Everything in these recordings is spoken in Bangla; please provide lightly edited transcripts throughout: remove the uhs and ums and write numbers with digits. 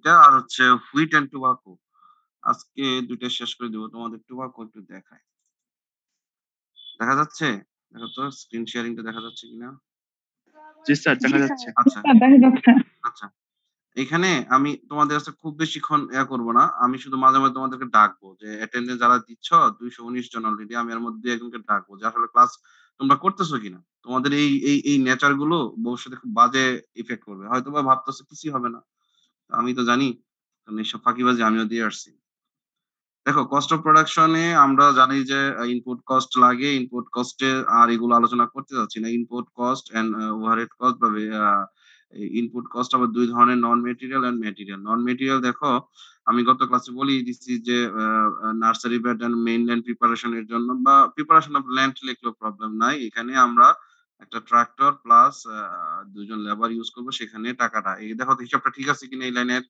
দুইটা আর হচ্ছে হুইট এন্ড টোবাকো। আজকে ২ টা শেষ করে দিব। তোমাদের টোবাকো একটু দেখাই। দেখা যাচ্ছে? দেখো তো স্ক্রিন শেয়ারিং টা দেখা যাচ্ছে কিনা? জি স্যার, জি দেখা স্যার, যাচ্ছে। আচ্ছা, দেখা যাচ্ছে। আচ্ছা। এখানে আমি তোমাদের কাছে খুব বেশিক্ষণ করব না। আমি শুধু মাঝে, মাঝে তোমাদেরকে ডাকবো যে অ্যাটেন্ডেন্স যারা দিচ্ছ ২১৯ জন অলরেডি আমি এর মধ্যে ২ একজনকে ডাকবো যে আসলে ক্লাস তোমরা করতেছো কিনা? তোমাদের এই নেচার গুলো ভবিষ্যতে খুব বাজে ইফেক্ট করবে। হয়তোবা ভাবতেছো কিছুই হবে না। আমি তো জানি কারণ এসব ফাঁকিবাজি আমিও দিয়ে আসছি। দেখো কস্ট অফ প্রোডাকশন এ আমরা জানি যে ইনপুট কস্ট লাগে। ইনপুট কস্ট এ আর এগুলো আলোচনা করতে যাচ্ছি না। Input cost and overhead cost বা ইনপুট কস্ট আবার ২ ধরনের non material and material. Non material দেখো আমি গত ক্লাসে বলেই দিচ্ছি যে nursery bed and mainland preparation এর জন্য বা প্রিপারেশন অফ ল্যান্ড লিখলেও প্রবলেম নাই। এখানে আমরা একটা ট্রাক্টর প্লাস ২ জন লেবার ইউজ করব সেখানে টাকাটা। এই দেখো তো হিসাবটা ঠিক আছে কিনা এই লাইনের?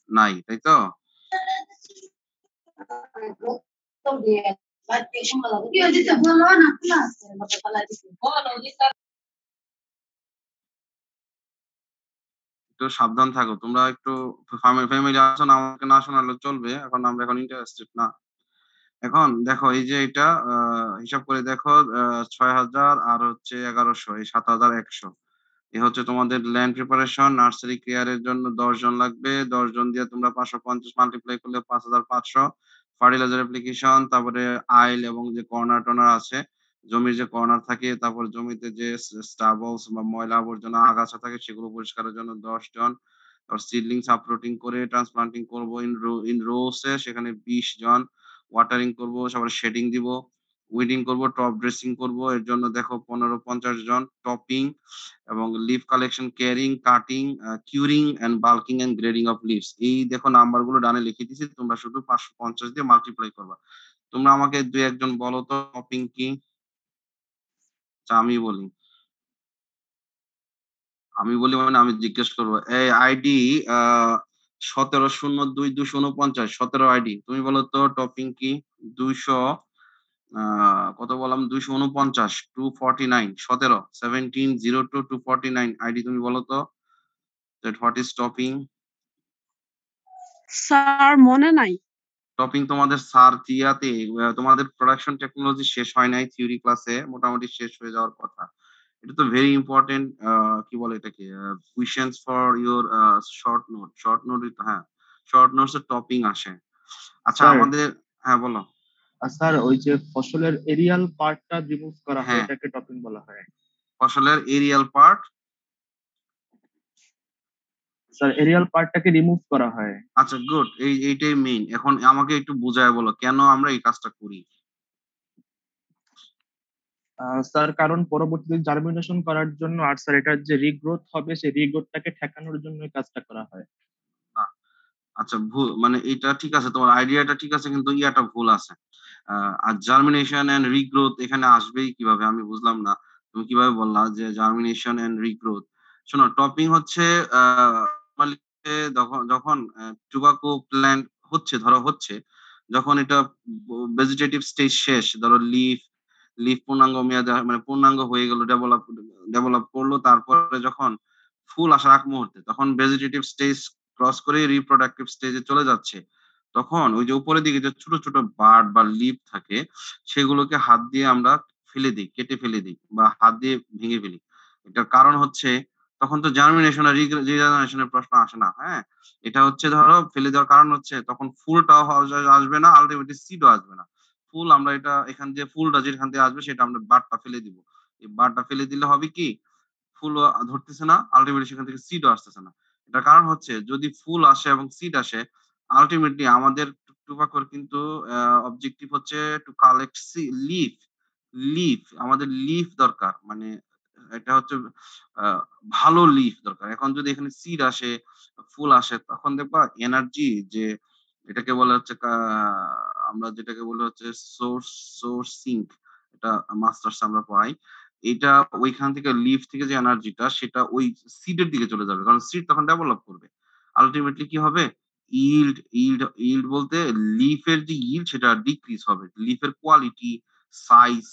নাই, তাই তো? একটু সাবধান থাকো। তোমরা একটু ফ্যামিলি আছো না আমাকে না শোনালেও চলবে। আমরা এখন ইন্টারেস্টেড না। এখন দেখো এই যে এটা হিসাব করে দেখো ৬,০০০ আর হচ্ছে ১১০০ এই ৭,১০০ এ হচ্ছে তোমাদের ল্যান্ড প্রিপারেশন নার্সারি কেয়ার এর জন্য ১০ জন লাগবে। ১০ জন দিয়ে তোমরা ৫৫০ মাল্টিপ্লাই করলে ৫,৫০০ ফার্টিলাইজার অ্যাপ্লিকেশন তারপরে আইল এবং যে কর্নার-টর্নার আছে, জমির যে কর্নার থাকে, তারপর জমিতে যে স্টাবলস বা ময়লা আবর্জনা আগাছা থাকে সেগুলো পরিষ্কারের জন্য ১০ জন। তারপর সিডলিংস আপরুটিং করে ট্রান্সপ্লান্টিং করব ইন রোস এ সেখানে ২০ জন। ওয়াটারিং করব, তারপরে শেডিং দিব, উইডিং করব, টপ ড্রেসিং করব। এর জন্য দেখো ১৫-৫০ জন। টপিং এবং leaf collection, caring, cutting, curing and bulking and grading of leaves. এই দেখো নাম্বার গুলো ডানে লিখে দিছি। তোমরা শুধু ৫৫০ দিয়ে মাল্টিপ্লাই করবা। তোমরা আমাকে ২-১ জন বলো তো টপিং কি? আচ্ছা আমি বলি। আমি বলি মানে আমি জিজ্ঞেস করব। এই আইডি আ ১৭/০২/২৪৯ ১৭ আইডি। তুমি বলো তো টপিং কি? ২০০ আ কত বললাম? ২৪৯ 249 17 1702 249 আইডি তুমি বলো তো? that what is topping? Sir মনে নাই। টপিং তোমাদের স্যার ইয়াতে তোমাদের প্রোডাকশন টেকনোলজি শেষ হয় নাই থিওরি ক্লাসে মোটামুটি শেষ হয়ে যাওয়ার কথা। এটা তো ভেরি ইম্পোর্টেন্ট কি বলে এটাকে questions for your short note. Short note হ্যাঁ, শর্ট নোটস এর টপিং আসে। আচ্ছা স্যার, আমাদের হ্যাঁ বলো। স্যার ওই যে ফসলের এরিয়াল পার্টটা রিমুভ করা হয় হ্যাঁ, এটাকে টপিং বলা হয়। ফসলের এরিয়াল পার্ট। স্যার এরিয়াল পার্টটাকে রিমুভ করা হয়। আচ্ছা গুড। এইটাই মেইন। এখন আমাকে একটু বুঝায় বলো কেন আমরা এই কাজটা করি? স্যার কারণ পরবর্তীতে জার্মিনেশন করার জন্য আর স্যার এটার যে রিগ্রোথ হবে সেই রিগ্রোথটাকে ঠেকানোর জন্য এই কাজটা করা হয়। না, আচ্ছা ভুল মানে এটা ঠিক আছে তোমার আইডিয়াটা ঠিক আছে কিন্তু ইয়াটা ভুল আছে। আর জার্মিনেশন এন্ড রিগ্রোথ এখানে আসবেই কিভাবে আমি বুঝলাম না। তুমি কিভাবে বললা যে জার্মিনেশন এন্ড রিগ্রোথ? শোনো টপিং হচ্ছে নরমালি যখন যখন টোবাকো প্ল্যান্ট হচ্ছে ধরো হচ্ছে, যখন এটা ভেজিটেটিভ স্টেজ শেষ ধরো লিফ পূর্ণাঙ্গ মেয়াদে মানে পূর্ণাঙ্গ হয়ে গেল ডেভেলপ করলো তারপরে যখন ফুল আসার আগ মুহূর্তে তখন ভেজিটেটিভ স্টেজ ক্রস করে রিপ্রোডাক্টিভ স্টেজে চলে যাচ্ছে। তখন ওই যে উপরের দিকে যে ছোট, ছোট বার্ড বা লিফ থাকে সেগুলোকে হাত দিয়ে আমরা ফেলে দেই, কেটে ফেলে দেই বা হাত দিয়ে ভেঙে ফেলি। এটার কারণ হচ্ছে তখন তো জার্মিনেশন আর রিজেনারেশন এর প্রশ্ন আসে না। হ্যাঁ? এটা হচ্ছে ধরো ফেলে দেওয়ার কারণ হচ্ছে তখন ফুলটাও আসবে না, আল্টিমেটলি সিডও আসবে না। ফুল আমরা এটা এখান দিয়ে ফুলটা যেখান দিয়ে আসবে সেটা আমরা বাডটা ফেলে দিব। এই বাডটা ফেলে দিলে হবে কি? ফুলও ধরতেছে না, আল্টিমেটলি সেখান থেকে সিডও আসতেছে না। এটার কারণ হচ্ছে যদি ফুল আসে এবং সিড আসে, আল্টিমেটলি আমাদের টুবাকোর কিন্তু অবজেক্টিভ হচ্ছে টু কালেক্ট লিফ, আমাদের লিফ দরকার। মানে এটা হচ্ছে আ ভালো লিফ দরকার। এখন যদি এখানে সিড আসে, ফুল আসে তখন দেখবা এনার্জি যে এটাকে বলা হচ্ছে আমরা যেটাকে বলি হচ্ছে সোর্স সিঙ্ক। এটা মাস্টার্স আমরা পড়াই। এইটা ওইখান থেকে লিফ থেকে যে এনার্জিটা সেটা ওই সিড এর দিকে চলে যাবে। কারণ সিড তখন ডেভেলপ করবে। আল্টিমেটলি কি হবে? ইল্ড বলতে লিফের যে ইল্ড সেটা ডিক্রিজ হবে। লিফের কোয়ালিটি, সাইজ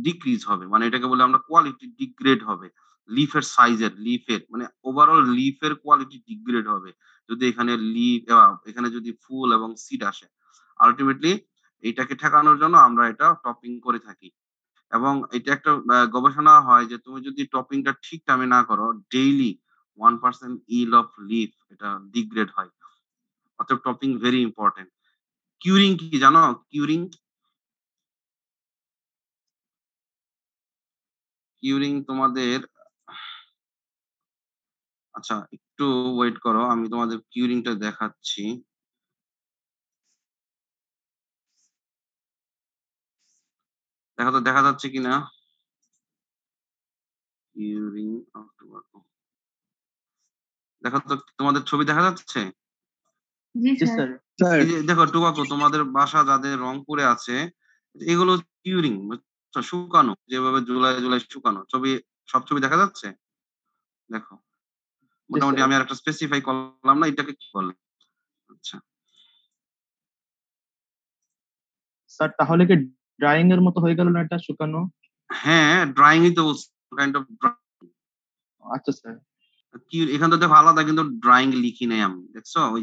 ডিক্রিজ হবে। মানে এটাকে বলে আমরা কোয়ালিটি ডিগ্রেড হবে। লিফের সাইজের, লিফের মানে ওভারঅল লিফের কোয়ালিটি ডিগ্রেড হবে। যদি এখানে এখানে যদি ফুল এবং সিড আসে। আল্টিমেটলি এইটাকে ঠেকানোর জন্য আমরা এটা টপিং করে থাকি। এবং এটা একটা গবেষণা হয় যে তুমি যদি টপিংটা ঠিক টাইমে না করো, ডেইলি 1% yield of leaf এটা ডিগ্রেড হয়। অতএব টপিং ভেরি ইম্পোর্টেন্ট। কিউরিং কি জানো? কিউরিং? কিউরিং তোমাদের আচ্ছা একটু ওয়েট করো। আমি তোমাদের কিউরিংটা দেখাচ্ছি। দেখো তো দেখা যাচ্ছে কিনা? Curing of tobacco. দেখো তো তোমাদের ছবি দেখা যাচ্ছে? জি জি স্যার। স্যার। এই যে দেখো টোবাকো তোমাদের বাসা যাদের রংপুরে আছে, এগুলো কিউরিং বুঝছো? শুকানো। যেভাবে জুলাই, জুলাই শুকানো। সব ছবি দেখা যাচ্ছে? দেখো। জি মোটামুটি স্যার। আমি আরেকটা স্পেসিফাই করলাম না, এটাকে কি বলে? আচ্ছা। স্যার তাহলে কি ড্রাইং এর মতো হয়ে গেল না এটা শুকানো? হ্যাঁ, ড্রাইং ই তো বলছি। কাইন্ড অফ আচ্ছা স্যার। কি এখান থেকে দেখো আলাদা কিন্তু ড্রয়িং লিখি নাই আমি। দেখছো? ওই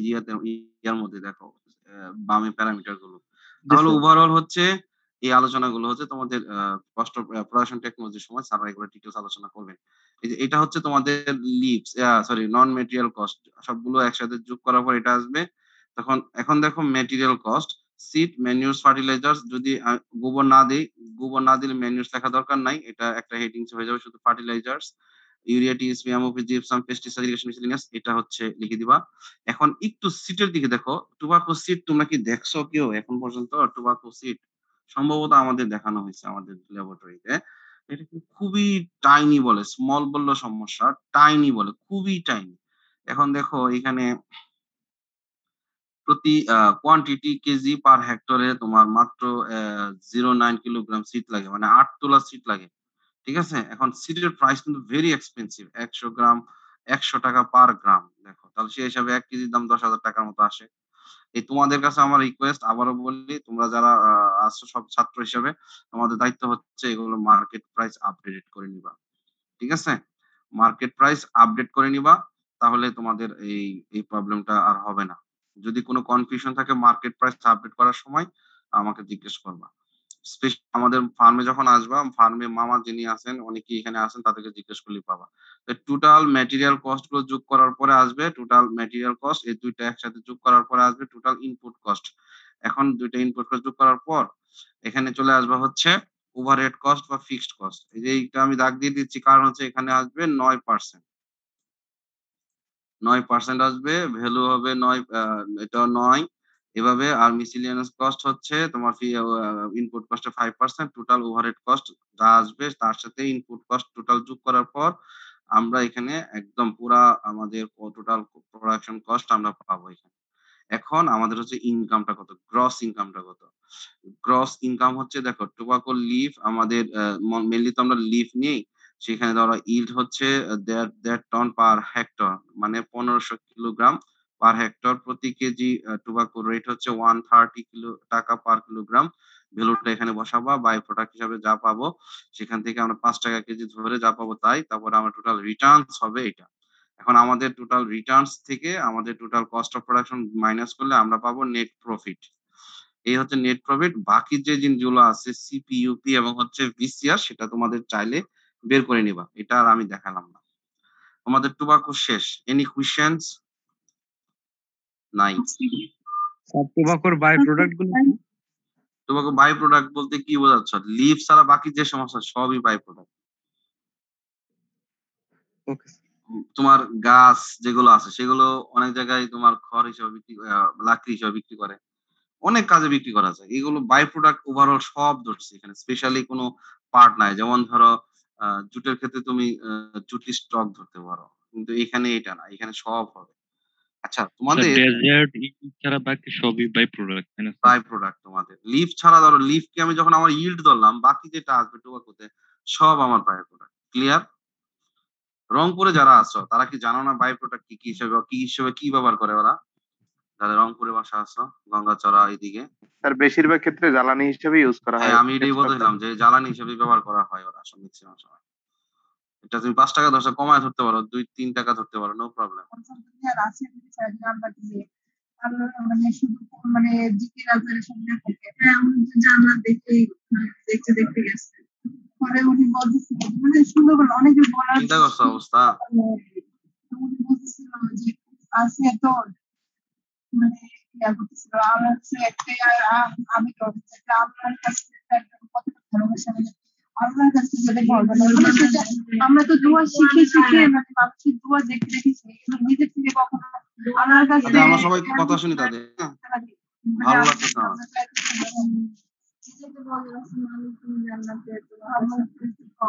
ইয়ার মধ্যে দেখো বামে প্যারামিটার গুলো। জি তাহলে স্যার। ওভারঅল হচ্ছে এই আলোচনাগুলো হচ্ছে তোমাদের প্রোডাকশন টেকনোলজির সময় স্যাররা এগুলো ডিটেইলস আলোচনা করবেন। এই যে এটা হচ্ছে তোমাদের leaves sorry non material cost সবগুলো একসাথে যোগ করার পর এটা আসবে। এখন দেখো material cost seed, manures, fertilisers যদি গোবর না দেই, গোবর না দিলে ম্যানিউরস লেখা দরকার নাই। এটা একটা হেডিংস হয়ে যাবে শুধু fertilisers. Urea, TSP, MOP, gypsum, pesticide, irrigation miscellaneous এটা হচ্ছে লিখে দিবা। এখন একটু সিটের দিকে দেখো। টোবাকো সিড তোমরা কি দেখছো কেউ এখন পর্যন্ত? টোবাকো সিড সম্ভবত আমাদের দেখানো হয়েছে আমাদের ল্যাবরেটরিতে। এটা কিন্তু খুবই টাইনি বলে, স্মল বললেও সমস্যা, টাইনি বলে, খুবই টাইনি। এখন দেখো এখানে প্রতি কোয়ান্টিটি কেজি পার হেক্টরে তোমার মাত্র 0.9 কিলোগ্রাম সিড লাগে। মানে ৮ তোলা সিড লাগে। ঠিক আছে? এখন সিডের প্রাইস কিন্তু ভেরি এক্সপেনসিভ। ১০০ গ্রাম ৳১০০ পার গ্রাম। দেখো তাহলে সেই হিসাবে ১ কেজির দাম ৳১০,০০০ মতো আসে। এই তোমাদের কাছে আমার রিকোয়েস্ট আবারও বলি, তোমরা যারা আছো সব ছাত্র হিসেবে তোমাদের দায়িত্ব হচ্ছে এগুলো মার্কেট প্রাইস আপডেটেড করে নিবা। ঠিক আছে? মার্কেট প্রাইস আপডেট করে নিবা। তাহলে তোমাদের এই প্রবলেমটা আর হবে না। যদি কোন কনফিউশন থাকে মার্কেট প্রাইস আপডেট করার সময় আমাকে জিজ্ঞেস করবা। আমাদের ফার্মে যখন আসবা, ফার্মে মামা যিনি আছেন, অনেকেই এখানে আছেন তাদেরকে জিজ্ঞেস করলেই পাবা। টোটাল ম্যাটেরিয়াল কস্ট গুলো যোগ করার পরে আসবে টোটাল ম্যাটেরিয়াল কস্ট। এই ২ টা একসাথে যোগ করার পরে আসবে টোটাল ইনপুট কস্ট। এখন ২ টা ইনপুট কস্ট যোগ করার পর এখানে চলে আসবা হচ্ছে ওভারহেড কস্ট বা ফিক্সড কস্ট। এই যে এইটা আমি দাগ দিয়ে দিচ্ছি কারণ হচ্ছে এখানে আসবে ৯%। ৯% আসবে, ভ্যালু হবে ৯ এটা ৯ এভাবে। আর মিসেলিয়ানাস কস্ট হচ্ছে তোমার ইনপুট কস্টের 5% টোটাল ওভারহেড কস্ট যা আসবে তার সাথে ইনপুট কস্ট টোটাল যোগ করার পর আমরা এখানে একদম পুরা আমাদের টোটাল প্রোডাকশন কস্ট আমরা পাবো এখানে। এখন আমাদের হচ্ছে ইনকামটা কত? গ্রস ইনকামটা কত? গ্রস ইনকাম হচ্ছে দেখো টোবাকো লিফ আমাদের মেইনলি তো আমরা লিফ নিই। সেখানে ধরো ইল্ড হচ্ছে ১.৫ টন পার হেক্টর মানে ১৫০০ কিলোগ্রাম পার হেক্টর। প্রতি কেজি টোবাকো রেট হচ্ছে 130 টাকা পার কিলোগ্রাম। ভ্যালুটা এখানে বসাবা। বাই প্রোডাক্ট হিসাবে যা পাবো সেখান থেকে আমরা ৳৫ কেজি ধরে যা পাবো তাই। তারপরে আমার টোটাল রিটার্নস হবে এটা। এখন আমাদের টোটাল রিটার্নস থেকে আমাদের total cost of production minus করলে আমরা পাবো নেট প্রফিট। এই হচ্ছে নেট প্রফিট। বাকি যে জিনিসগুলো আছে সিপি, ইউপি এবং হচ্ছে ভিসিআর সেটা তোমাদের চাইলে বের করে নিবা। এটা আর আমি দেখালাম না। তোমাদের টোবাকো শেষ। Any questions? নাই। স্যার টোবাকোর বাই প্রোডাক্ট গুলো কি? টোবাকো বাই প্রোডাক্ট বলতে কি বোঝাচ্ছ? লিফ ছাড়া বাকি যে সমস্ত সবই বাই প্রোডাক্ট। ওকে। তোমার গাছ যেগুলো আছে সেগুলো অনেক জায়গায় তোমার খড় হিসেবে লাকড়ি হিসেবে বিক্রি করে। অনেক কাজে বিক্রি করা যায়। এগুলো বাই প্রোডাক্ট ওভারঅল সব ধরছি এখানে। স্পেশালি কোন পার্ট নাই। যেমন ধরো জুটের ক্ষেত্রে তুমি জুটি স্টক ধরতে পারো। কিন্তু এখানে এটা না। এখানে সব হবে। আচ্ছা স্যার তোমাদের ডেজার্ট ছাড়া বাকি সবই বাই প্রোডাক্ট তাই না স্যার? বাই প্রোডাক্ট তোমাদের। লিফ ছাড়া ধরো লিফকে আমি যখন আমার ইল্ড ধরলাম বাকি যেটা আসবে টোবাকোতে সব আমার বাই প্রোডাক্ট। ক্লিয়ার? রংপুরে যারা আছো তারা কি জানো না বাই প্রোডাক্ট কি হিসেবে কি ব্যবহার করে ওরা? যাদের রংপুরে বাসা আছো, গঙ্গাচড়া এইদিকে। স্যার বেশিরভাগ ক্ষেত্রে জ্বালানি হিসেবে ইউজ করা হ্যাঁ, হয় আমি এটাই এক্সট্রা বলতেছিলাম যে জ্বালানি হিসেবে ব্যবহার করা হয় ওরা ম্যাক্সিমাম সময়। এটা তুমি 5 টাকা 10 টাকা কমায় ধরতে পারো, 2-3 টাকা ধরতে পারো, নো প্রবলেম। মানে শুধু মানে জিকে রাজারের সামনে থাকে হ্যাঁ উনি তো জানলা দেখেই দেখতে দেখতে গেছে পরে উনি বলতেছিল মানে সুন্দরবন অনেকে বলার চিন্তা করছো অবস্থা। উনি বলতেছিল যে আসিয়া তো মানে ইয়া করতেছিল আমার হচ্ছে একটাই আমি আল্লাহর কাছে একদম কতটা ভালোবাসা মানে আল্লাহর কাছে যেটা ভালো মানে সেটা আমরা তো দোয়া শিখে শিখে মানে মানুষের দোয়া দেখে দেখে শিখি কিন্তু নিজের থেকে কখনো আল্লাহর কাছে আচ্ছা আমরা সবাই কথা শুনি তাদের, হ্যাঁ? ভালো লাগতেছে আমার।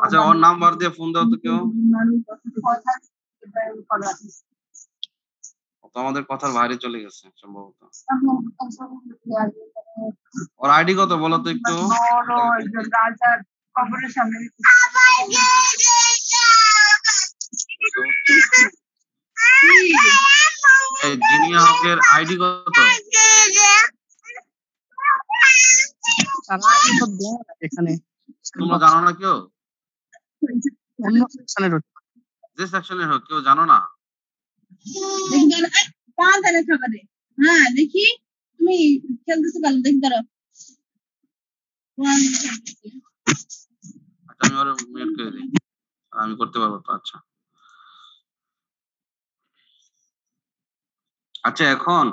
আচ্ছা ওর নাম্বার দিয়ে ফোন দাও তো কেউ, ও তো আমাদের কথার বাইরে চলে গেছে সম্ভবত। ওর আইডি কত বলো তো একটু। রাজার কবরের সামনে এই জিনিয়া হকের আইডি কত? এখানে তোমরা জানো না কেউ? অন্য সেকশনের যে সেকশনের হোক কেউ জানো না? হ্যাঁ দেখি তুমি খেলতেছো কেন দেখি দাঁড়াও আচ্ছা আমি ওর মিউট করে দিই, আমি করতে পারবো তো। আচ্ছা আচ্ছা এখন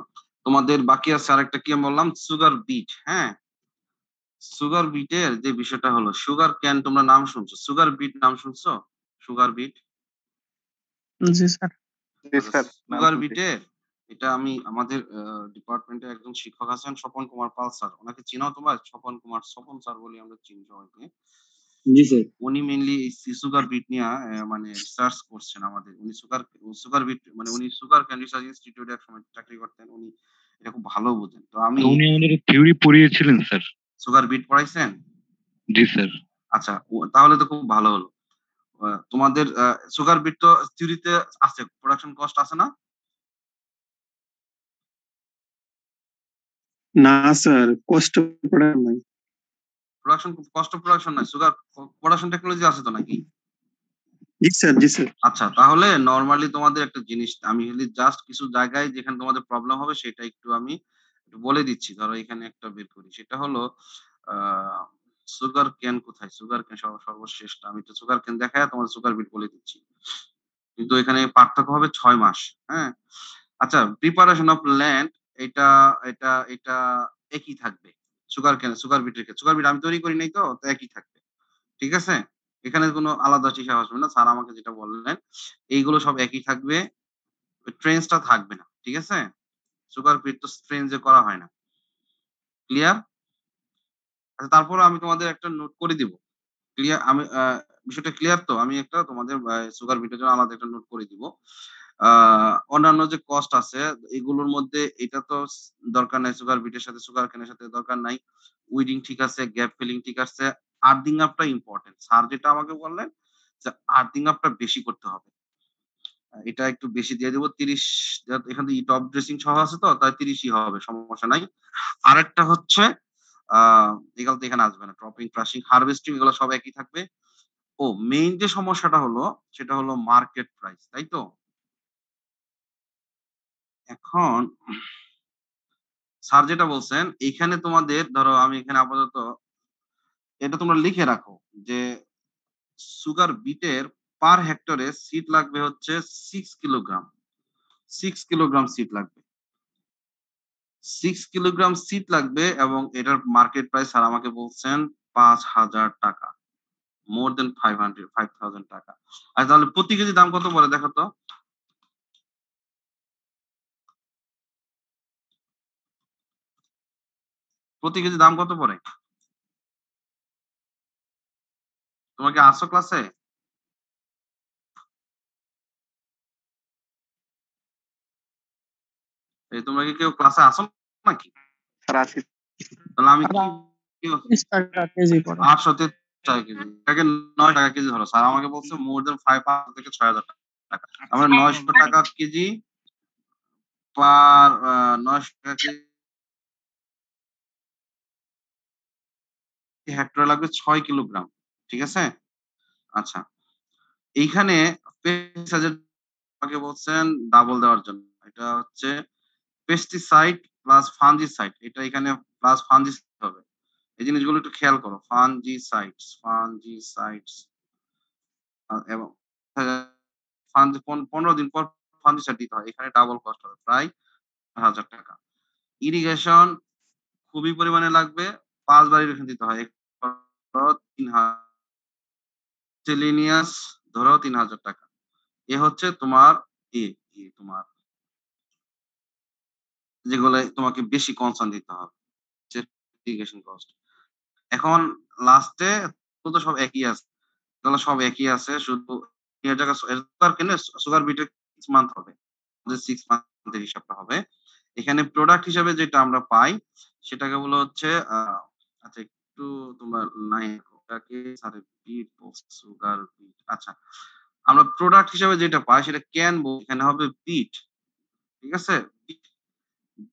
তোমাদের বাকি আছে আরেকটা কি বললাম, সুগার বিট। হ্যাঁ, সুগার বিটের যে বিষয়টা হলো, সুগার ক্যান তোমরা নাম শুনছো, সুগার বিট নাম শুনছো? সুগার বিট, জি স্যার। জি স্যার, নাম সুগার শুনছি। বিটের এটা আমি আমাদের ডিপার্টমেন্টে একজন শিক্ষক আছেন স্বপন কুমার পাল স্যার, ওনাকে চিনাও তোমরা? স্বপন স্যার বলি আমরা চিনি সবাইকে। জি স্যার। উনি মেইনলি এই সুগার বিট নিয়ে মানে রিসার্চ করছেন আমাদের। উনি সুগার বিট মানে উনি সুগার ক্যান রিসার্চ ইনস্টিটিউটে এক সময় চাকরি করতেন, উনি এটা খুব ভালো বুঝেন। তো আমি উনি আমাদের থিওরি পড়িয়েছিলেন স্যার। সুগার বিট পড়াইছেন? জি স্যার। আচ্ছা তাহলে তো খুব ভালো হলো। তোমাদের সুগার বিট তো থিওরিতে আছে, প্রোডাকশন কস্ট আছে না? না স্যার, কষ্ট পড়া নাই। প্রোডাকশন নাই, সুগার প্রোডাকশন টেকনোলজি আছে তো নাকি? জি স্যার, জি স্যার। আচ্ছা তাহলে নরমালি তোমাদের একটা জিনিস আমি জাস্ট কিছু জায়গায় যেখানে তোমাদের প্রবলেম হবে সেটা একটু আমি একটু বলে দিচ্ছি। ধরো এখানে একটা বের করি, সেটা হলো সুগার ক্যান কোথায়, সুগার ক্যান সর্বশ্রেষ্ঠ। আমি তো সুগার ক্যান দেখায় তোমার সুগার বিট বলে দিচ্ছি, কিন্তু এখানে পার্থক্য হবে 6 মাস। হ্যাঁ আচ্ছা, প্রিপারেশন অফ ল্যান্ড এটা এটা এটা একই থাকবে সুগার ক্যান সুগার বিটের ক্ষেত্রে। সুগার বিট আমি তৈরি করি নাই, তো তো একই থাকবে, ঠিক আছে? এখানে কোনো আলাদা হিসাব আসবে না। স্যার আমাকে যেটা বললেন এইগুলো সব একই থাকবে, ট্রেন্সটা থাকবে না, ঠিক আছে? সুগার বিট তো ট্রেন্সে করা হয় না, ক্লিয়ার? আচ্ছা তারপরে আমি তোমাদের একটা নোট করে দিব, ক্লিয়ার? আমি বিষয়টা ক্লিয়ার তো? আমি একটা তোমাদের সুগার বিটের জন্য আলাদা একটা নোট করে দিব। অন্যান্য যে কস্ট আছে এগুলোর মধ্যে এটা তো দরকার নাই, সুগার বিটের সাথে সুগার কেনের সাথে দরকার নাই। উইডিং ঠিক আছে, গ্যাপ ফিলিং ঠিক আছে, আর্থিং আপটা ইম্পর্টেন্ট। স্যার যেটা আমাকে বললেন যে আর্থিং আপটা বেশি করতে হবে, এটা একটু বেশি দিয়ে দেবো 30। এখানে টপ ড্রেসিং সহ আছে তো তাই 30ই হবে, সমস্যা নাই। আরেকটা হচ্ছে এগুলো তো এখানে আসবে না, টপিং ক্রাশিং হারভেস্টিং এগুলো সব একই থাকবে। ও মেইন যে সমস্যাটা হলো সেটা হলো মার্কেট প্রাইস, তাই তো? এখন স্যার যেটা বলছেন এইখানে তোমাদের ধরো আমি এখানে আপাতত এটা তোমরা লিখে রাখো যে সুগার বিটের পার হেক্টরে সিড লাগবে হচ্ছে 6 কিলোগ্রাম, 6 কিলোগ্রাম সিড লাগবে, 6 কিলোগ্রাম সিড লাগবে। এবং এটার মার্কেট প্রাইস স্যার আমাকে বলছেন 5,000 টাকা, মোর দেন 5,000 টাকা। আর তাহলে প্রতি কেজি দাম কত পড়ে দেখো তো? প্রতি কেজি দাম কত পড়ে? তোমাকে আসো ক্লাসে? এই তোমরা কি কেউ ক্লাসে আসো নাকি? স্যার আছি। তাহলে আমি কি 30 টাকা কেজি পড়ে। 800 টাকা কেজি, এটাকে 9 টাকা কেজি ধরো। স্যার আমাকে বলছে মোর দেন 5 থেকে 6,000 টাকা। আমরা 900 টাকা কেজি পার 900 টাকা কেজি হেক্টরে লাগবে 6 কিলোগ্রাম, ঠিক আছে? আচ্ছা এইখানে পেস্টিসাইড আমাকে বলছেন ডাবল দেওয়ার জন্য। এটা হচ্ছে পেস্টিসাইড প্লাস ফাঙ্গিসাইড। এটা এখানে প্লাস ফাঙ্গিসাইড হবে। এই জিনিসগুলো একটু খেয়াল করো। ফাঙ্গিসাইডস এবং 15 দিন পর ফাঙ্গিসাইড দিতে হয়। এখানে ডাবল কস্ট হবে প্রায় ৳১,০০০। ইরিগেশন খুবই পরিমাণে লাগবে। ৫ বার ইরিগেশন দিতে হয়। ৩,০০০ মিসেলেনিয়াস ধরো ৳৩,০০০। এ হচ্ছে তোমার তোমার যেগুলো তোমাকে বেশি কনসার্ন দিতে হবে। Irrigation cost. এখন লাস্টে তো সব একই আছে। এগুলো সব একই আছে। শুধু এর জায়গায় সুগার কেনে সুগার বিটের 6 মান্থ হবে। আমাদের 6 মান্থের হিসাবটা হবে। এখানে প্রোডাক্ট হিসেবে যেটা আমরা পাই সেটাকে বলা হচ্ছে আচ্ছা একটু তোমার নাই ওটাকে স্যার বিট বলছে সুগার বিট। আচ্ছা আমরা প্রোডাক্ট হিসেবে যেটা পাই সেটা ক্যান এখানে হবে বিট। ঠিক আছে? বিট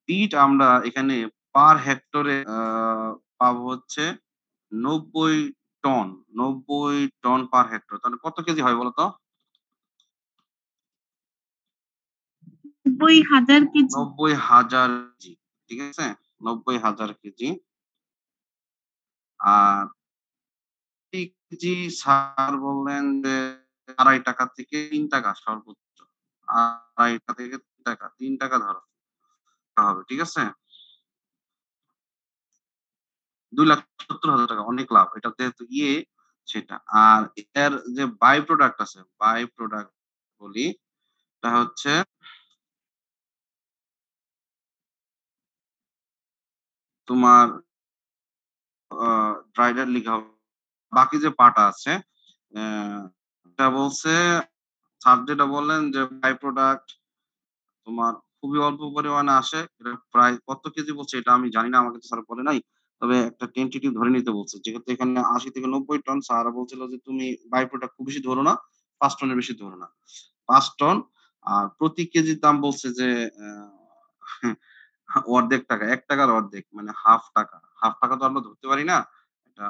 বিট আমরা এখানে পার হেক্টরে পাবো হচ্ছে ৯০ টন। ৯০ ton per hectare. তাহলে কত কেজি হয় বলতো? ৯০,০০০ কেজি। ৯০,০০০ কেজি। ঠিক আছে? ৯০,০০০ কেজি। আর প্রতি কেজি স্যার বললেন যে ৳২.৫ থেকে ৳৩ সর্বোচ্চ। ৳২.৫ থেকে ৳৩, ৳৩ ধরো হবে। ঠিক আছে? ৳২,৭০,০০০ অনেক লাভ। এটা যেহেতু সেটা। আর এর যে বাই প্রোডাক্ট আছে, বাই প্রোডাক্ট বলি, এটা হচ্ছে তোমার ট্রাইডার লিখা হবে। বাকি যে পার্ট আছে অ্যা এটা বলছে স্যার যেটা বললেন যে বাই প্রোডাক্ট তোমার খুবই অল্প পরিমাণে আসে। এটা প্রায় কত কেজি বলছে এটা আমি জানি না। আমাকে তো স্যার বলে নাই। তবে একটা টেন্টেটিভ ধরে নিতে বলছে। যেহেতু এখানে ৮০ থেকে ৯০ টন স্যার বলছিল যে তুমি বাই প্রোডাক্ট খুব বেশি ধরো না। ৫ টনের বেশি ধরো না। ৫ টন আর প্রতি কেজির দাম বলছে যে অর্ধেক টাকা। ৳১ র অর্ধেক মানে হাফ টাকা। হাফ টাকা তো আমরা ধরতে পারি না। এটা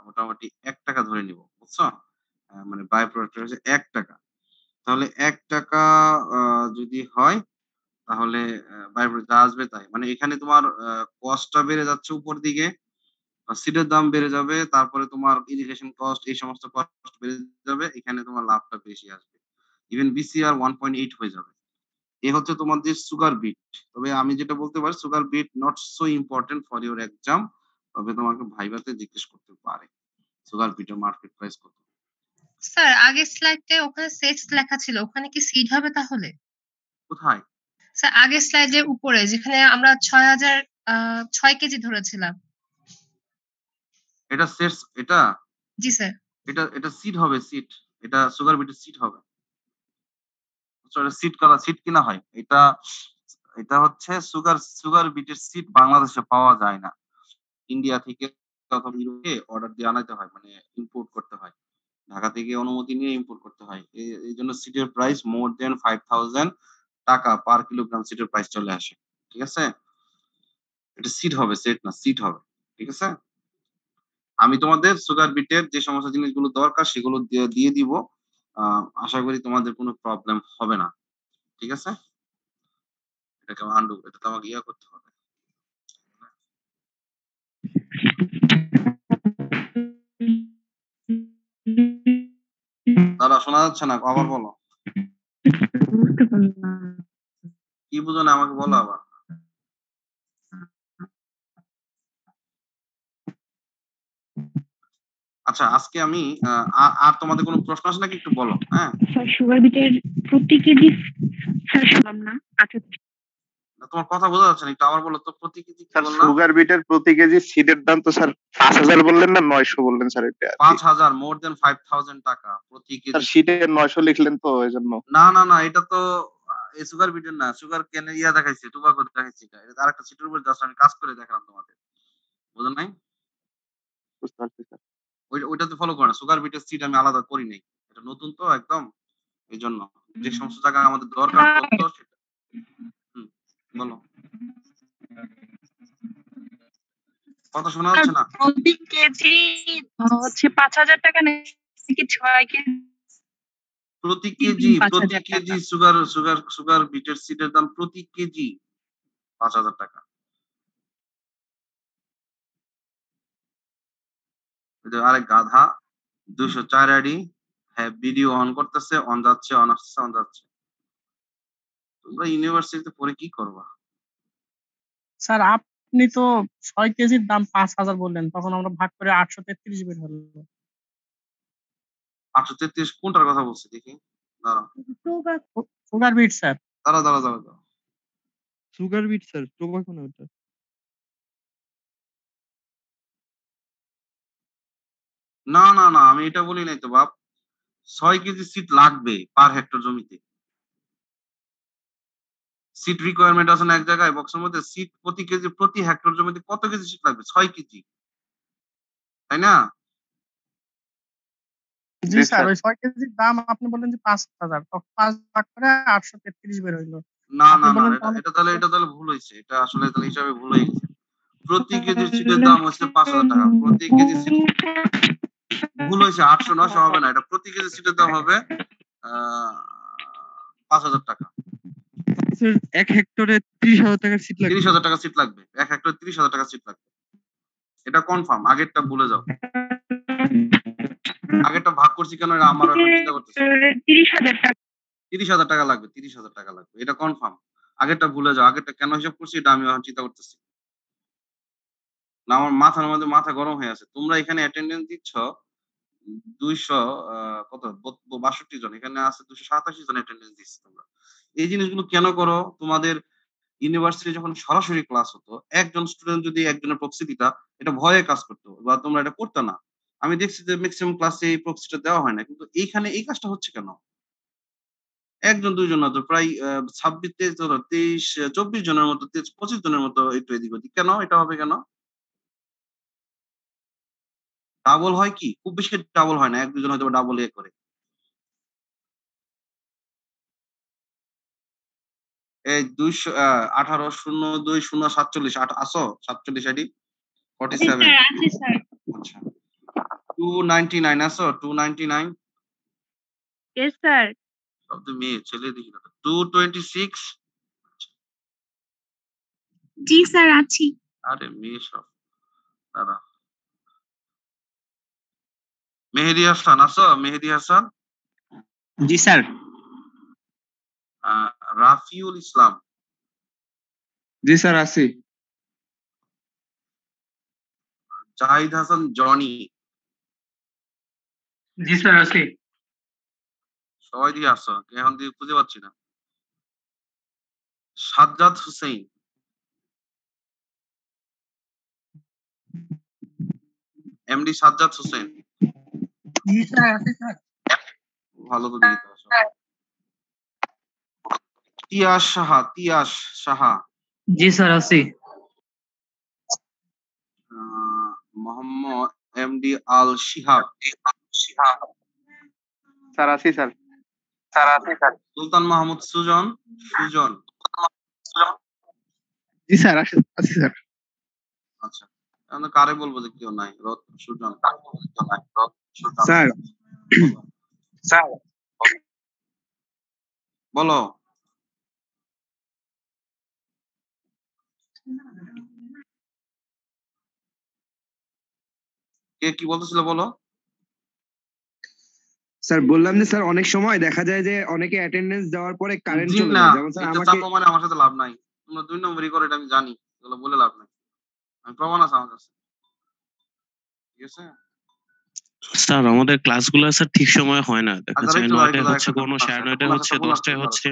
মোটামুটি ৳১ ধরে নিব। বুঝছো? মানে বাই প্রোডাক্ট হচ্ছে ৳১। তাহলে ৳১ আ যদি হয় তাহলে বাই প্রোডাক্ট যা আসবে তাই। মানে এখানে তোমার কস্টটা বেড়ে যাচ্ছে উপর দিকে। সিডের দাম বেড়ে যাবে। তারপরে তোমার ইরিগেশন কস্ট এই সমস্ত কস্ট বেড়ে যাবে। এখানে তোমার লাভটা বেশি আসবে। ইভেন বিসিআর 1.8 হয়ে যাবে। এ হচ্ছে তোমাদের সুগার বিট। তবে আমি যেটা বলতে পারি sugar beet not so important for your exam. তবে তোমাকে ভাইভাতে জিজ্ঞেস করতে পারে। সুগার বিটের মার্কেট প্রাইস কত? স্যার আগের স্লাইডে ওখানে সেক্স লেখা ছিল। ওখানে কি সিড হবে তাহলে? কোথায়? স্যার আগের স্লাইডের উপরে যেখানে আমরা ৬ কেজি ধরেছিলাম। এটা সেটস এটা? জি স্যার। এটা সিড হবে সিড। এটা সুগার বিটের সিড হবে। সরি সিড করা সিড কিনা হয়। এটা হচ্ছে সুগার বিটের সিড বাংলাদেশে পাওয়া যায় না। ইন্ডিয়া থেকে অথবা ইউরোপে অর্ডার দিয়ে আনাইতে হয়। মানে ইম্পোর্ট করতে হয়। ঢাকা থেকে অনুমতি নিয়ে ইম্পোর্ট করতে হয়। এইজন্য সিডের প্রাইস মোর দ্যান ৳৫,০০০ পার কিলোগ্রাম সিডের প্রাইস চলে আসে। ঠিক আছে? এটা সিড হবে, সেট না সিড হবে। ঠিক আছে? আমি তোমাদের সুগার বিটের যে সমস্ত জিনিসগুলো দরকার সেগুলো দিয়ে দিব। আ আশা করি তোমাদের কোনো প্রবলেম হবে না। ঠিক আছে? এটাকে এটা তো আমাকে করতে হবে। দাদা শোনা যাচ্ছে না। আবার বলো। বুঝতে পারলাম। কি বুঝো না আমাকে বলো আবার। আচ্ছা আজকে আমি আর তোমাদের কোনো প্রশ্ন আছে নাকি একটু বলো, হ্যাঁ? স্যার সুগার বিটের প্রতি কেজি স্যার শুনলাম না। আচ্ছা তোমার কথা বোঝা যাচ্ছে না। একটু আবার বলো তো প্রতি কেজি কি স্যার বললা? সুগার বিটের প্রতি কেজি সিডের দাম তো স্যার ৫,০০০ বললেন না ৯০০ বললেন স্যার এটা আরকি। ৫,০০০ মোর দ্যান ৳৫,০০০ প্রতি স্যার কেজি। সিডের ৯০০ লিখলেন তো এজন্য। না এটা তো এই সুগার বিটের না। সুগার কেন দেখাইছি, টোবাকো দেখাইছি এটা। এটা আরেকটা সিটের উপর জাস্ট আমি কাজ করে দেখালাম তোমাদের। বুঝেন নাই? বুঝতে পারছি স্যার। ওইটাতে ফলো করো না। সুগার বিটের সিট আমি আলাদা করি নাই। এটা নতুন তো একদম এইজন্য। যে সমস্ত জায়গায় আমাদের দরকার তথ্য সেটা হুম, বলো। কথা শোনা যাচ্ছে না? প্রতি কেজি হচ্ছে ৳৫,০০০ নাকি ৬ কেজি প্রতি তিন কেজি 5,000 টাকা। সুগার বিটের সিডের দাম প্রতি কেজি 5,000 টাকা। এই যে আরেক গাধা 204 আইডি, হ্যাঁ ভিডিও অন করতেছে, অন যাচ্ছে, অন আসছে, অন যাচ্ছে। তোমরা ইউনিভার্সিটিতে পড়ে কি করবা? স্যার আপনি তো 6 কেজির দাম 5,000 বললেন। তখন আমরা ভাগ করে 833 বের হলো। 833 কোনটার কথা বলছি দেখি? দাঁড়াও, সুগার বিট স্যার। দাঁড়াও। সুগার বিট স্যার, টোবাকো না ওটা। না, আমি এটা বলি নাই তো বাপ। 6 কেজি সিট লাগবে পার হেক্টর জমিতে। সিট রিকোয়ারমেন্ট আছে না এক জায়গায় বক্সের মধ্যে, সিট প্রতি কেজি প্রতি হেক্টর জমিতে কত কেজি সিট লাগবে? 6 কেজি, তাই না? জি স্যার, ওই 6 কেজির দাম আপনি বললেন যে 5,000, তখন 5 ভাগ করে 833 বের হইলো। আপনি না, বললেন এটা তাহলে ভুল হইছে। এটা আসলে তাহলে হিসাবে ভুল হয়ে গেছে। প্রতি কেজি সিটের দাম হচ্ছে 5,000 টাকা। প্রতি কেজি সিট ভুল হয়েছে, 800-900 হবে না। এটা প্রতি কেজি সিটের দাম হবে 5,000 টাকা। স্যার 1 হেক্টরে 30,000 টাকার সিট লাগবে। 30,000 টাকা সিট লাগবে। 1 হেক্টরে 30,000 টাকা সিট লাগবে। এটা কনফার্ম। আগেরটা ভুলে যাও। আগেরটা ভাগ করছি কেন এটা আমারও এখন চিন্তা করতেছি। 30,000 টাকা লাগবে, 30,000 টাকা লাগবে। এটা কনফার্ম। আগেরটা ভুলে যাও। আগেরটা কেন হিসাব করছি এটা আমি এখন চিন্তা করতেছি। না আমার মাথার মধ্যে মাথা গরম হয়ে আছে। তোমরা এখানে অ্যাটেন্ডেন্স দিচ্ছ 200 কত 62 জন, এখানে আছে 287 জন অ্যাটেন্ডেন্স দিচ্ছ তোমরা। এই জিনিসগুলো কেন করো? তোমাদের ইউনিভার্সিটি যখন সরাসরি ক্লাস হতো, একজন স্টুডেন্ট যদি একজনের প্রক্সি দিতা, এটা ভয়ে কাজ করতো বা তোমরা এটা করতে না। আমি দেখছি যে ম্যাক্সিমাম ক্লাসে এই প্রক্সিটা দেওয়া হয় না, কিন্তু এইখানে এই কাজটা হচ্ছে কেন? একজন দুইজন না তো প্রায় 26 23 ধরো 23 24 জনের মতো 25 জনের মতো একটু এদিক ওদিক। কেন এটা হবে কেন? ডাবল হয় কি? খুব বেশি ডাবল হয় না। ১ ২ জন হয়তো ডাবল করে। এই 200 18-02-047 আসো? 47 আইডি 47। আছি স্যার। আচ্ছা। 299 আসো? 299 ইয়েস স্যার। সব তো মেয়ে, ছেলে দেখি না তো। 226 জি স্যার আছি। আরে মেয়ে সব। দাঁড়া। মেহেদী হাসান আসো? মেহেদী হাসান। জি স্যার। রাফিউল ইসলাম। জি স্যার আছি। জাহিদ হাসান জনি। জি স্যার আছি। সবাই দিয়ে আসো, এখন দিয়ে খুঁজে পাচ্ছি না। সাজ্জাদ হুসেইন। এমডি সাজ্জাদ হোসেন। জি স্যার আছি স্যার। ভালো তো দেখি তো আসো। তিয়াস সাহা। জি স্যার আছি। মোহাম্মদ এমডি আল শিহাব। স্যার আছি স্যার। সুলতান মাহমুদ সুজন। জি স্যার আছি স্যার। আচ্ছা, এখন কারে বলবো যে কেউ নাই? সুজন। স্যার বলো। কে কি বলতেছিল বলো? স্যার বললাম যে স্যার অনেক সময় দেখা যায় যে অনেকে অ্যাটেন্ডেন্স দেওয়ার পরে কারেন্ট জি চলে না, যায়, যেমন স্যার এটা আমাকে। চাপো মানে আমার সাথে লাভ নাই। তোমরা 2 নম্বরই করো, এটা আমি জানি। এগুলো বলে লাভ নাই। আমি প্রমাণ আছে আমার কাছে। ঠিক আছে? স্যার আমাদের ক্লাসগুলো স্যার ঠিক সময়ে হয় না, দেখা আচ্ছা যায় একটু দাঁড়া, 9টায় হচ্ছে, একটা কোনো ভুল আছে, 9:30টায় হচ্ছে, একটা ভুল আছে, 10টায় দাঁড়া, হচ্ছে।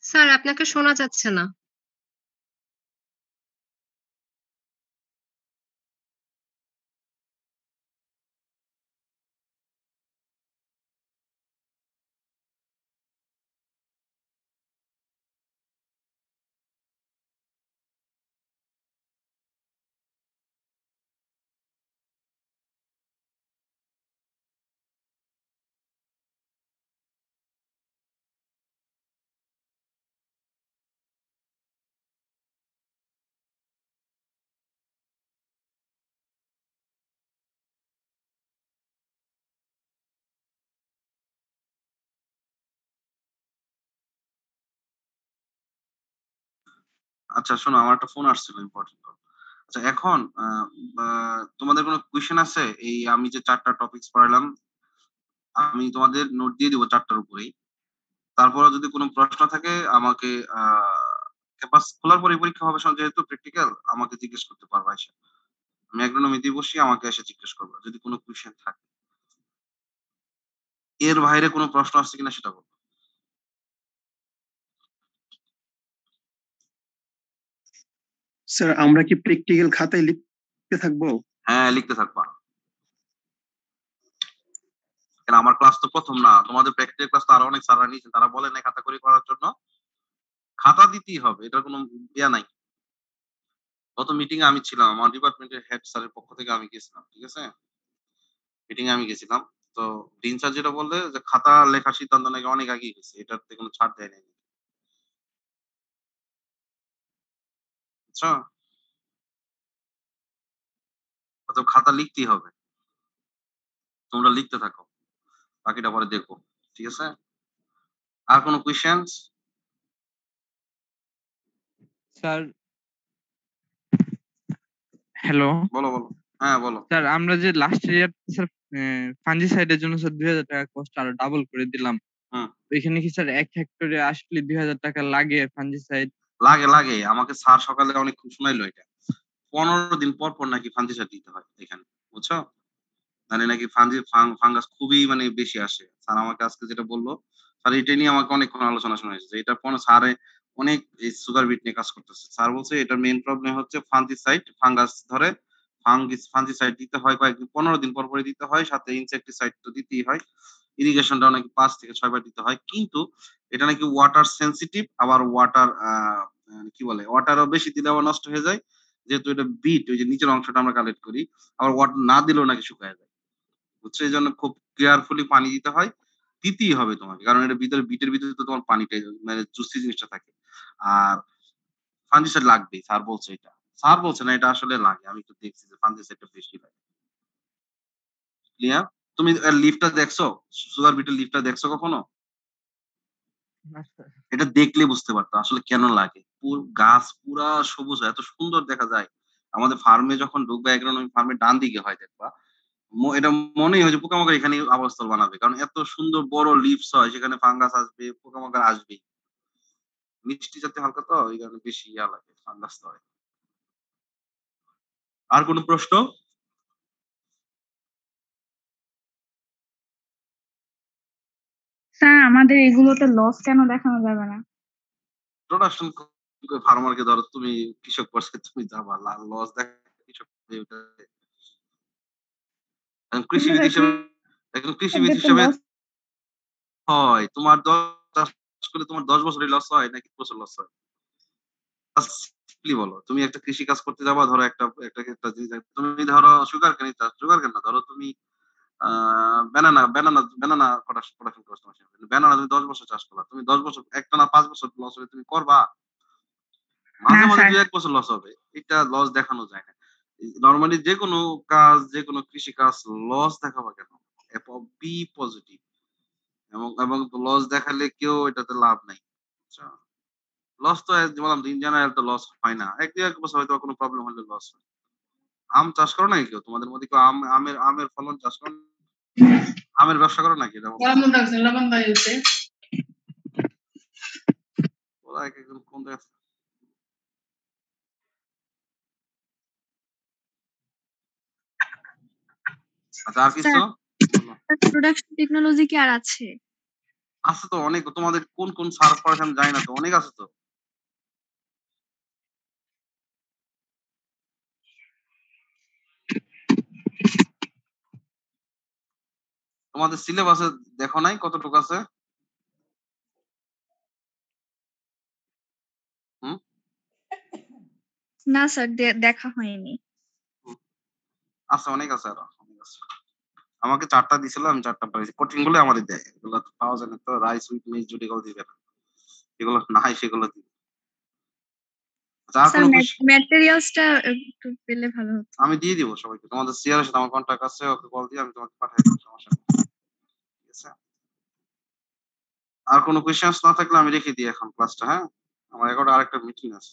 স্যার আপনাকে শোনা যাচ্ছে না। আচ্ছা শোনো, আমার একটা ফোন আসছিল ইম্পর্টেন্ট। আচ্ছা এখন তোমাদের কোনো কোয়েশ্চেন আছে? এই আমি যে 4টা টপিকস পড়ালাম, আমি তোমাদের নোট দিয়ে দিব 4টার উপরেই। তারপরে যদি কোনো প্রশ্ন থাকে আমাকে ক্যাম্পাস খোলার পরে পরীক্ষা হবে, যেহেতু প্র্যাকটিক্যাল আমাকে জিজ্ঞেস করতে পারবা এসে। আমি অ্যাগ্রোনমিতে বসি, আমাকে এসে জিজ্ঞেস করবা যদি কোনো কোয়েশ্চেন থাকে। এর বাইরে কোনো প্রশ্ন আসছে কিনা সেটা বলো। স্যার আমরা কি প্র্যাকটিক্যাল খাতায় লিখতে থাকবো? হ্যাঁ লিখতে থাকবা। কেন আমার ক্লাস তো প্রথম না, তোমাদের প্র্যাকটিক্যাল ক্লাস তো আরো অনেক স্যাররা নিয়েছেন, তারা বলেন না খাতা করে করার জন্য। খাতা দিতেই হবে, এটার কোনো ইয়া নাই। গত মিটিং এ আমি ছিলাম, আমার ডিপার্টমেন্টের হেড স্যারের পক্ষ থেকে আমি গেছিলাম, ঠিক আছে? মিটিং এ আমি গেছিলাম। তো ডিন স্যার যেটা বললে যে খাতা লেখার সিদ্ধান্ত নাকি অনেক আগেই গেছে, এটাতে কোনো ছাড় দেয় নাই। আচ্ছা, অতএব খাতা লিখতেই হবে, তোমরা লিখতে থাকো, বাকিটা পরে দেখবো, ঠিক আছে? আর কোনো কোয়েশ্চেনস? স্যার হ্যালো বলো বলো। হ্যাঁ বলো। স্যার, আমরা যে লাস্ট ইয়ার স্যার ফাঞ্জিসাইডের জন্য স্যার 2000 টাকা কস্ট আরো ডাবল করে দিলাম। হুম। এখানে কি স্যার 1 হেক্টরে আসলে 2000 টাকা লাগে ফাঞ্জিসাইড? লাগে লাগে, আমাকে স্যার সকালে অনেক খুব শুনাইলো এটা। 15 দিন পর পর নাকি ফাঙ্গিসাইড দিতে হয় এখানে, বুঝছো? মানে নাকি ফাঙ্গাস খুবই মানে বেশি আসে। স্যার আমাকে আজকে যেটা বললো, স্যার এটা নিয়ে আমাকে অনেকক্ষণ আলোচনা শোনাইছে যে এটা কোন স্যারে অনেক এই সুগার বিট নিয়ে কাজ করতেছে। স্যার বলছে এটার মেইন প্রবলেম হচ্ছে ফাঙ্গিসাইড, ফাঙ্গাস ধরে। ফাঙ্গিসাইড দিতে হয় কয়েকদিন, 15 দিন পর পরে দিতে হয়, সাথে ইনসেক্টিসাইড তো দিতেই হয়। ইরিগেশনটা নাকি 5 থেকে 6 বার দিতে হয়। কিন্তু এটা নাকি ওয়াটার সেনসিটিভ, আবার ওয়াটার কি বলে, ওয়াটারও বেশি দিলে আবার নষ্ট হয়ে যায়। যেহেতু এটা বিট, ওই যে নিচের অংশটা আমরা কালেক্ট করি, আবার ওয়াটার না দিলেও নাকি শুকায় যায়। বুঝছো? এইজন্য খুব কেয়ারফুলি পানি দিতে হয়। দিতেই হবে তোমাকে, কারণ এটা ভিতরে, বিটের ভিতরে তো তোমার পানিটাই মানে জুসি জিনিসটা থাকে। আর ফাঙ্গিসাইড লাগবেই, স্যার বলছে এটা। স্যার বলছে না, এটা আসলে লাগে। আমি একটু দেখছি যে ফাঙ্গিসাইডটা বেশি লাগে। ক্লিয়ার? তুমি লিফটটা দেখছো? সুগার বিটের লিফটটা দেখছো কখনো? না স্যার। এটা দেখলে বুঝতে পারতো আসলে কেন লাগে। গাছ পুরা সবুজ হয়, এত সুন্দর দেখা যায়। আমাদের ফার্মে যখন ঢুকবে, এগ্রোনমি ফার্মের ডান দিকে হয় দেখবা। এটা মনেই হয় যে পোকামাকড় এখানেই আবাসস্থল বানাবে। কারণ এত সুন্দর বড় লিভস হয়, সেখানে ফাঙ্গাস আসবে, পোকামাকড় আসবেই। মিষ্টি জাতীয় হালকা তো এই কারণে বেশি ইয়া লাগে, ফাঙ্গাস হয়। আর কোনো প্রশ্ন? স্যার আমাদের এগুলোতে লস কেন দেখানো যাবে না? প্রোডাকশন ফার্মারকে ধরো, তুমি কৃষক পর্যায়ে তুমি যাবা, লস দেখা কৃষক এখন কৃষিবিদ হিসেবে, এখন কৃষিবিদ হিসেবে হয় তোমার 10 চাষ করলে তোমার 10 বছরই লস হয় নাকি বছর লস হয়? সিম্পলি বলো, তুমি একটা কৃষি কাজ করতে যাবা, ধরো একটা একটা একটা জিনিস, তুমি ধরো সুগার কেন চাষ, সুগার কেন না, ধরো তুমি ব্যানানা ব্যানানা ব্যানানা প্রোডাকশন করছো, ব্যানানা তুমি 10 বছর চাষ করলা, তুমি 10 বছর একটা না 5 বছর লস হলে তুমি করবা? মাঝে মাঝে স্যার। 2-1 বছর লস হবে, এটা লস দেখানো যায় না। নরমালি যে কোনো কাজ, যে কোনো কৃষি কাজ লস দেখাবা কেন? Be positive. এবং এবং লস দেখালে কেউ এটাতে লাভ নাই। লস তো বললাম, ইন জেনারেল তো লস হয় না। 1-2 বছর হয়তো কোনো প্রবলেম হলে লস হয়। আম চাষ করো নাকি কেউ? তোমাদের মধ্যে কেউ আমের ফলন চাষ করো? আমের ব্যবসা করো নাকি? যেমন ওরা এক একজন কোন জায়গা থেকে- আচ্ছা আর কিছু? স্যার প্রোডাকশন টেকনোলজি কি আর আছে? আছে তো অনেক, তোমাদের কোন কোন স্যার পড়াশোনা আমি জানি না তো, অনেক আছে তো। তোমাদের সিলেবাসে দেখো নাই কতটুকু আছে? হুম? না স্যার, দেখা হয়নি। আছে, অনেক আছে, আরো অনেক আছে। আমাকে 4টা দিছিল, আমি 4টা পাইছি। কঠিন গুলো আমাদের দেয়, এগুলো তো পাওয়া যায় না তো। রাইস উইথ মিক্স জুটি এগুলো দিবে না, এগুলো নাই সেগুলো দিবে। আচ্ছা, আর স্যার কোনো কোয়েশ্চেন? ম্যাটেরিয়ালসটা একটু পেলে ভালো হতো। আমি দিয়ে দিব সবাইকে, তোমাদের সিআর এর সাথে আমার কন্টাক্ট আছে, ওকে কল দিয়ে আমি তোমাকে পাঠিয়ে দেবো, সমস্যা নেই। ঠিক আছে, আর কোনো কোয়েশ্চেন্স না থাকলে আমি রেখে দিই এখন ক্লাসটা। হ্যাঁ, আমার 11টা আরেকটা মিটিং আছে।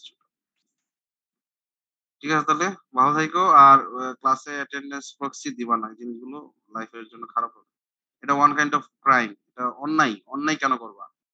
ঠিক আছে, তাহলে ভালো থাকো। আর ক্লাসে অ্যাটেন্ডেন্স প্রক্সি দিবা না, এই জিনিসগুলো লাইফের জন্য খারাপ হবে। এটা ওয়ান কাইন্ড অফ ক্রাইম, এটা অন্যায়। অন্যায় কেন করবা?